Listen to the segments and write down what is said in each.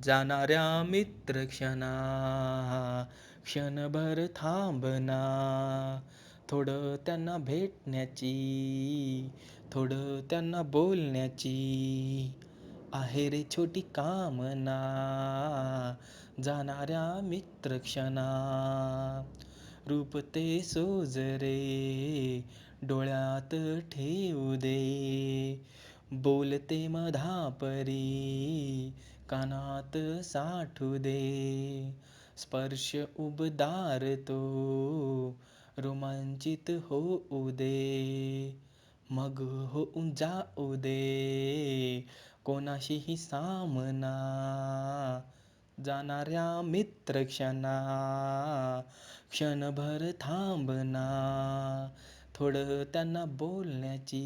जाणाऱ्या मित्रक्षणा क्षणभर थांबना, थोडं त्यांना भेटण्याची, थोडं त्यांना बोलण्याची आहे रे छोटी कामना. जाणाऱ्या मित्रक्षणा रूप ते सोजरे डोळ्यात ठेवू दे, बोलते मधापरी कानात साठू दे, स्पर्श उबदार तो रोमांचित होऊ दे, मग होऊन जाऊ दे कोणाशीही सामना. जाणाऱ्या मित्रक्षणा क्षणभर थांबना, थोडं त्यांना बोलण्याची,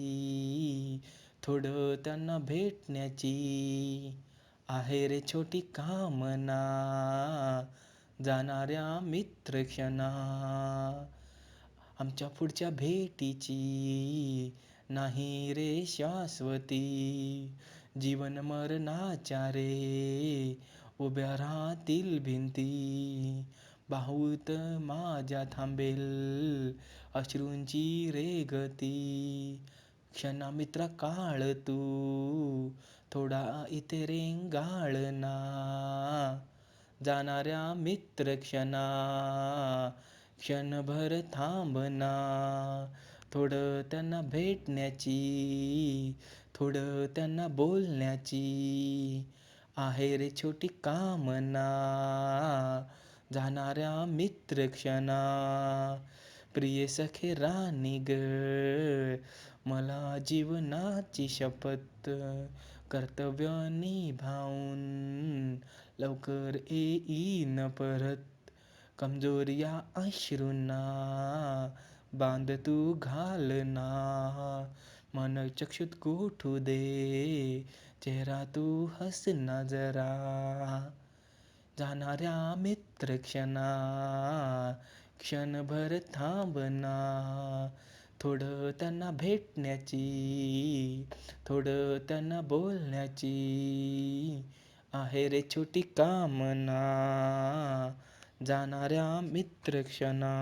थोडं त्यांना भेटण्याची आहे रे छोटी कामना. जाणाऱ्या मित्रक्षणा आमच्या पुढच्या भेटीची नाही रे शाश्वती, जीवन मरणाच्या रे उभ्या राहतील भिंती, बाहुत माझ्या थांबेल अश्रूंची रे गती. क्षणा मित्रा काळ तू थोडा इथे रेंगाळना. जाणाऱ्या मित्रक्षणा क्षणभर थांबना, थोडं त्यांना भेटण्याची, थोडं त्यांना बोलण्याची आहे रे छोटी कामना. जाणाऱ्या मित्रक्षणा प्रिय सखे राणी ग, मला जीवनाची शपथ कर्तव्य निभावून लवकर येईन परत. कमजोर या अश्रूंना बांध तू घालना, मन चक्षुत गोठू दे चेहरा तू हसना जरा. जाणाऱ्या मित्रक्षणा क्षणभर थांबना, थोडं त्यांना भेटण्याची, थोडं त्यांना बोलण्याची आहे रे छोटी कामना. जाणाऱ्या मित्रक्षणा.